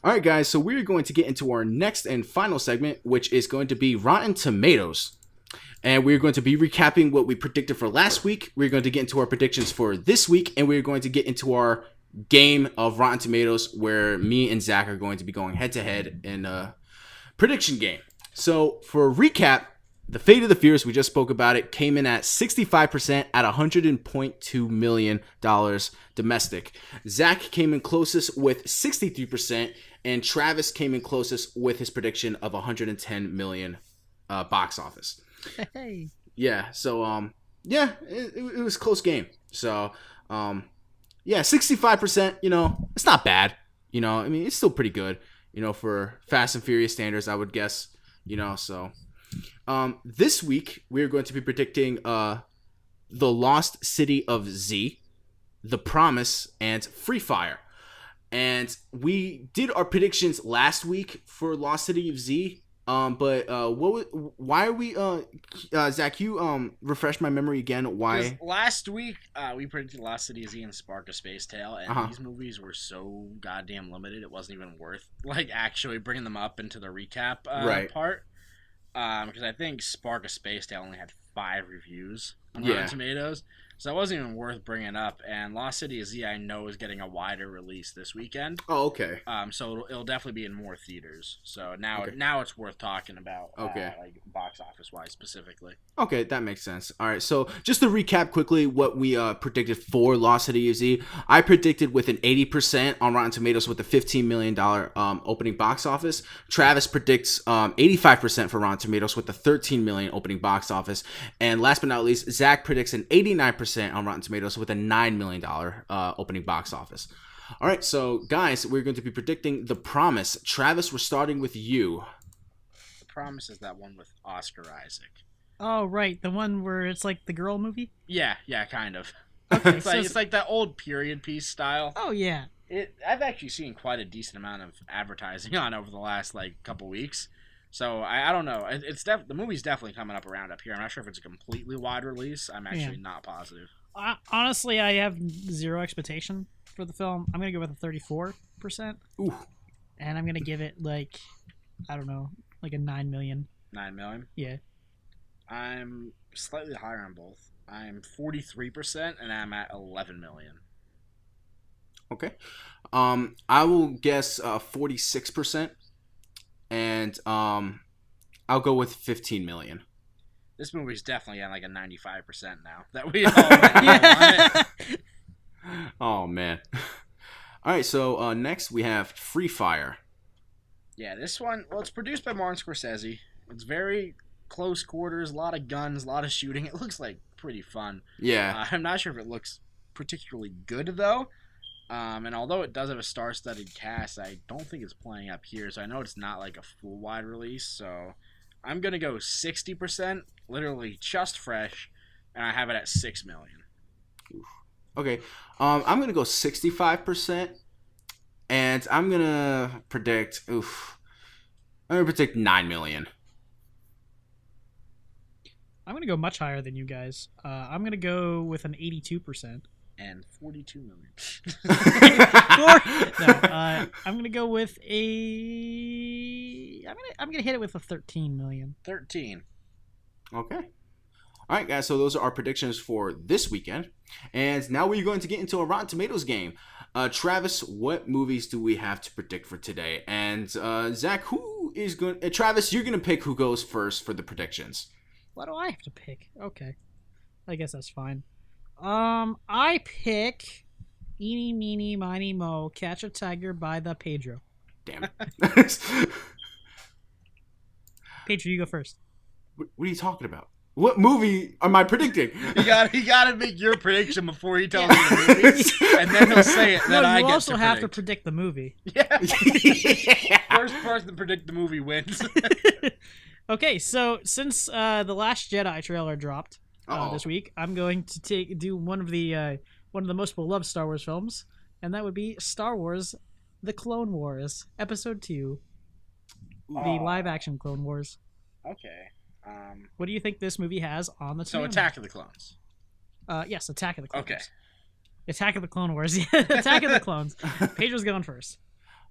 All right, guys, so we're going to get into our next and final segment, which is going to be Rotten Tomatoes. And we're going to be recapping what we predicted for last week. We're going to get into our predictions for this week, and we're going to get into our game of Rotten Tomatoes, where me and Zach are going to be going head-to-head in a prediction game. So, for a recap, The Fate of the Furious, we just spoke about it, came in at 65% at $100.2 million domestic. Zach came in closest with 63%, and Travis came in closest with his prediction of $110 million box office. Hey. Yeah, so, it was a close game. So, 65%, it's not bad. I mean, it's still pretty good, for Fast and Furious standards, I would guess, so... this week we're going to be predicting The Lost City of Z, The Promise, and Free Fire. And we did our predictions last week for Lost City of Z. Why are we Zach, you refresh my memory again, why? Last week we predicted Lost City of Z and Spark of Space Tale, and these movies were so goddamn limited it wasn't even worth actually bringing them up into the recap part. Because I think Spark of Space Tale only had 5 reviews on Rotten Tomatoes, so it wasn't even worth bringing up. And Lost City of Z, I know, is getting a wider release this weekend. Oh, okay. So it'll definitely be in more theaters. So now it's worth talking about. Box office wise specifically. Okay, that makes sense. All right, so just to recap quickly what we predicted for Lost City of Z, I predicted with an 80% on Rotten Tomatoes with a $15 million opening box office. Travis predicts 85% for Rotten Tomatoes with a $13 million opening box office, and last but not least, Zach predicts an 89% on Rotten Tomatoes with a $9 million opening box office. All right, so guys, we're going to be predicting The Promise. Travis, we're starting with you. The Promise is that one with Oscar Isaac. Oh, right, the one where it's like the girl movie? Yeah, kind of. Okay, it's like that old period piece style. Oh, yeah. I've actually seen quite a decent amount of advertising on over the last couple weeks. So I don't know. The movie's definitely coming up around up here. I'm not sure if it's a completely wide release. I'm actually not positive. Honestly, I have zero expectation for the film. I'm gonna go with a 34%. Ooh. And I'm gonna give it I don't know, a 9 million. 9 million? Yeah. I'm slightly higher on both. I'm 43%, and I'm at 11 million. Okay. I will guess 46%. And I'll go with 15 million. This movie's definitely at a 95% now. That we all Oh, man. All right, so next we have Free Fire. Yeah, this one, it's produced by Martin Scorsese. It's very close quarters, a lot of guns, a lot of shooting. It looks pretty fun. Yeah. I'm not sure if it looks particularly good, though. And although it does have a star-studded cast, I don't think it's playing up here. So I know it's not a full wide release. So I'm gonna go 60%, literally just fresh, and I have it at 6 million. Oof. Okay, I'm gonna go 65%, and I'm gonna predict. I'm gonna predict 9 million. I'm gonna go much higher than you guys. I'm gonna go with an 82%. And 42 million. I'm gonna go with I'm gonna hit it with a 13 million. 13. Okay. All right, guys. So those are our predictions for this weekend, and now we're going to get into a Rotten Tomatoes game. Travis, what movies do we have to predict for today? And Zach, who is going? Travis, you're gonna pick who goes first for the predictions. Why do I have to pick? Okay, I guess that's fine. I pick Eeny, Meeny, Miny, Mo, Catch a Tiger by the Pedro. Damn it. Pedro, you go first. What are you talking about? What movie am I predicting? You gotta make your prediction before he tells me the movie, and then he'll say it. Then I get to predict. You also have to predict the movie. Yeah. First person to predict the movie wins. Okay, so since the Last Jedi trailer dropped this week, I'm going to do one of the most beloved Star Wars films, and that would be Star Wars: The Clone Wars, Episode 2, the live-action Clone Wars. Okay. What do you think this movie has on the So Attack of the Clones. Yes, Attack of the Clones. Okay. Attack of the Clone Wars. Attack of the Clones. Pedro's going first.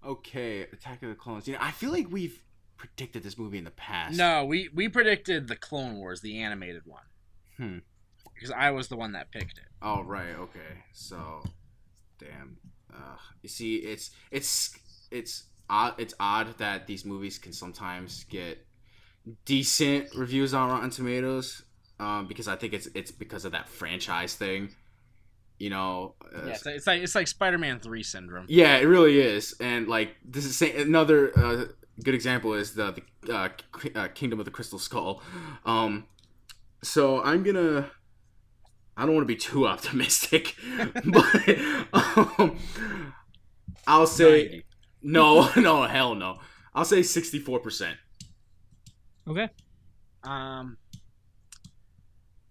Okay, Attack of the Clones. I feel like we've predicted this movie in the past. No, we predicted the Clone Wars, the animated one. Because I was the one that picked it. Oh, right. Okay. So, damn. You see, it's odd that these movies can sometimes get decent reviews on Rotten Tomatoes. Because I think it's because of that franchise thing. It's like Spider-Man 3 syndrome. Yeah, it really is. And like this is another good example is the Kingdom of the Crystal Skull. So I don't want to be too optimistic, but I'll say 90. No, hell no. I'll say 64%. Okay.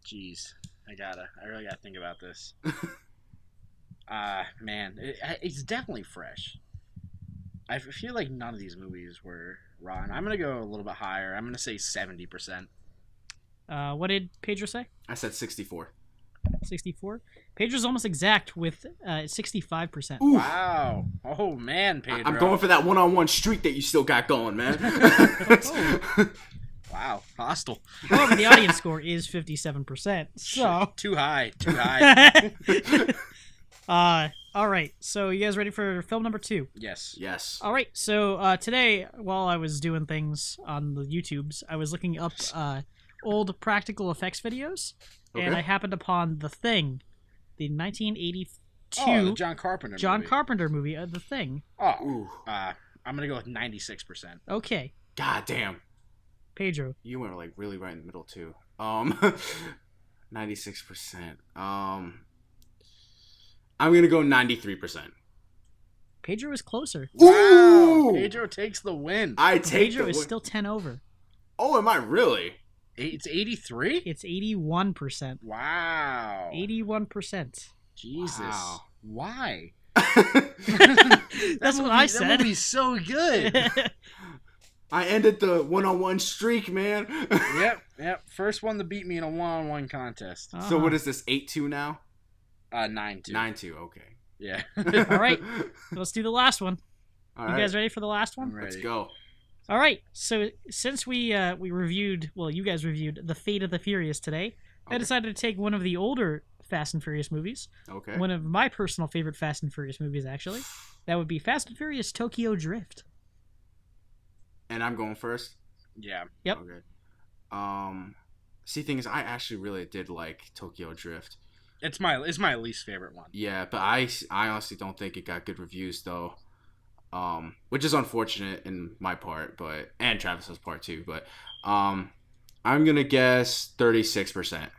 Jeez, I really gotta think about this. Man, it's definitely fresh. I feel like none of these movies were rotten. I'm gonna go a little bit higher. I'm gonna say 70%. What did Pedro say? I said 64. 64. Pedro's almost exact with 65%. Ooh. Wow. Oh man, Pedro. I'm going for that one-on-one streak that you still got going, man. Wow, hostile. However, the audience score is 57%. So too high. All right. So you guys ready for film number 2? Yes. All right. So today, while I was doing things on the YouTubes, I was looking up old practical effects videos, and I happened upon The Thing, the 1982 the John Carpenter Carpenter movie, The Thing. Oh, I'm gonna go with 96%. Okay. God damn. Pedro. You went like really right in the middle too. 96%. I'm gonna go 93%. Pedro is closer. Wow. Pedro takes the win. Pedro is still 10 over. Oh, am I really? It's 83? It's 81%. Wow. 81%. Jesus. Wow. Why? That's what I said. That movie's so good. I ended the one-on-one streak, man. Yep. First one to beat me in a one-on-one contest. So what is this, 8-2 now? 9-2. 9-2, okay. Yeah. All right. Let's do the last one. All you guys ready for the last one? Let's go. All right. So since we reviewed, well, you guys reviewed The Fate of the Furious today, I decided to take one of the older Fast and Furious movies. Okay. One of my personal favorite Fast and Furious movies, actually. That would be Fast and Furious Tokyo Drift. And I'm going first? Yeah. Yep. Okay. See, thing is, I actually really did like Tokyo Drift. It's my least favorite one. Yeah, but I honestly don't think it got good reviews though. Which is unfortunate in my part, and Travis's part too. But I'm gonna guess 36%.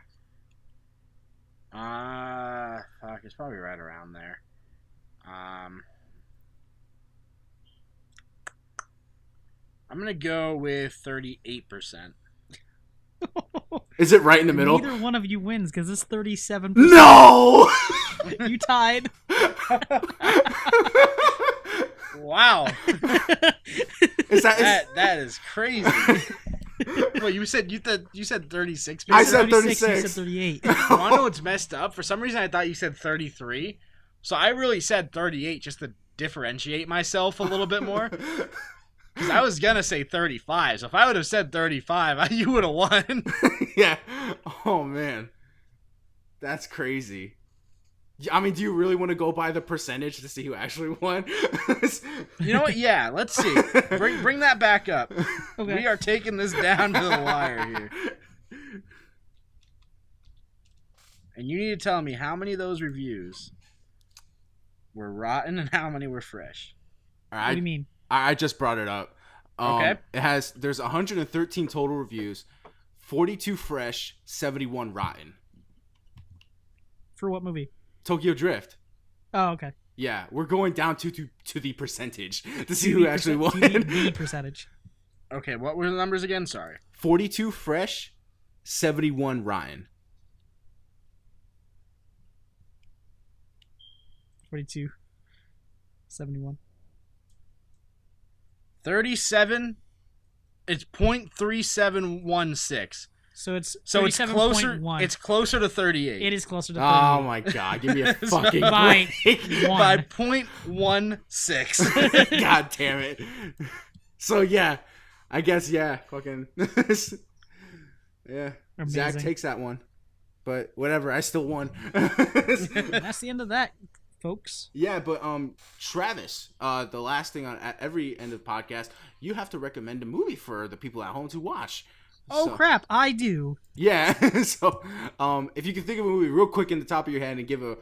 Fuck, it's probably right around there. I'm gonna go with 38%. Is it right in the middle? Neither one of you wins because it's 37%. No! You tied. Wow. That is crazy. Well, you said 36%. I said 36. You said 38. You want to know what's messed up? For some reason, I thought you said 33. So I really said 38 just to differentiate myself a little bit more. Because I was going to say 35. So if I would have said 35, you would have won. Yeah. Oh, man. That's crazy. I mean, do you really want to go by the percentage to see who actually won? You know what? Yeah, let's see. Bring that back up. Okay. We are taking this down to the wire here. And you need to tell me how many of those reviews were rotten and how many were fresh. All right. What do you mean? I just brought it up. Okay. There's 113 total reviews, 42 fresh, 71 rotten. For what movie? Tokyo Drift. Oh, okay. Yeah, we're going down to the percentage to see who actually won. The percentage. Okay, what were the numbers again? Sorry. 42 fresh, 71 rotten. 42. 71. 37. It's .3716. So it's closer. It's closer to 38. It is closer to 38. Oh my god! Give me a fucking by break. By 0.16. God damn it! So yeah, I guess fucking yeah. Amazing. Zach takes that one, but whatever. I still won. That's the end of that, folks. Yeah, but Travis, the last thing at every end of the podcast, you have to recommend a movie for the people at home to watch. Oh crap, I do. Yeah. So, if you can think of a movie real quick in the top of your head and give a.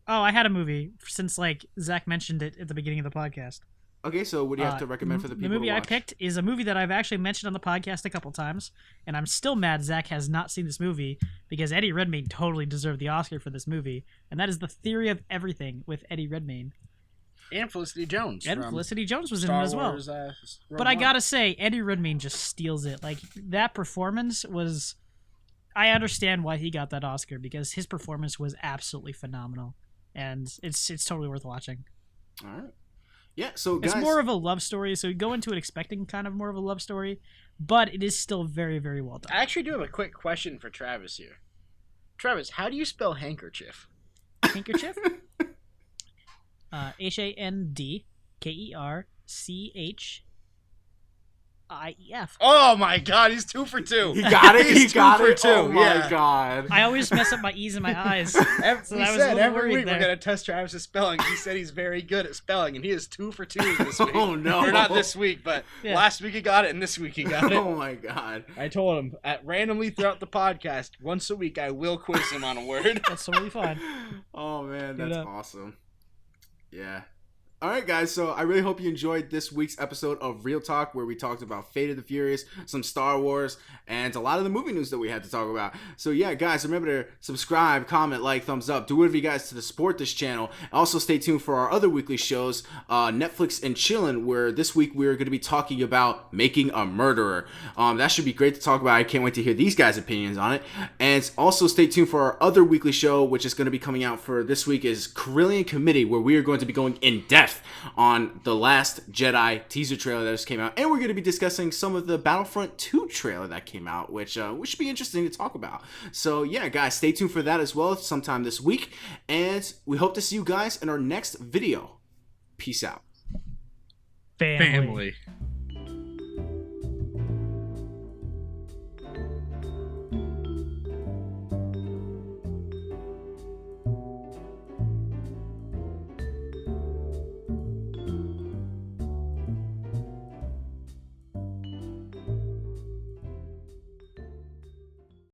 Oh, I had a movie since Zach mentioned it at the beginning of the podcast. Okay, so what do you have to recommend for the people? The movie to watch? I picked is a movie that I've actually mentioned on the podcast a couple times, and I'm still mad Zach has not seen this movie because Eddie Redmayne totally deserved the Oscar for this movie, and that is The Theory of Everything with Eddie Redmayne. And Felicity Jones. And Felicity Jones was in Star it as well. Wars, but I gotta say, Eddie Redmayne just steals it. Like, that performance was... I understand why he got that Oscar, because his performance was absolutely phenomenal. And it's totally worth watching. All right. Yeah, so guys... It's more of a love story, so you go into it expecting kind of more of a love story, but it is still very, very well done. I actually do have a quick question for Travis here. Travis, how do you spell handkerchief? Handkerchief? HANDKERCHIEF. Oh my god, he's 2 for 2. He got it? He got it? 2 for 2. Oh my god. I always mess up my E's and my I's. So we said every week we're going to test Travis's spelling. He said he's very good at spelling, and he is 2 for 2 this week. Oh no. Or not this week, but last week he got it, and this week he got it. Oh my god. I told him randomly throughout the podcast, once a week I will quiz him on a word. That's totally fine. Oh man, that's awesome. Yeah. All right, guys. So I really hope you enjoyed this week's episode of Real Talk, where we talked about Fate of the Furious, some Star Wars, and a lot of the movie news that we had to talk about. So yeah, guys, remember to subscribe, comment, like, thumbs up. Do whatever you guys to support this channel. Also, stay tuned for our other weekly shows, Netflix and Chillin', where this week we're going to be talking about Making a Murderer. That should be great to talk about. I can't wait to hear these guys' opinions on it. And also stay tuned for our other weekly show, which is going to be coming out for this week, is Carillion Committee, where we are going to be going in depth on the Last Jedi teaser trailer that just came out, and we're going to be discussing some of the Battlefront 2 trailer that came out, which should be interesting to talk about. So yeah, guys, stay tuned for that as well sometime this week, and we hope to see you guys in our next video. Peace out. Family.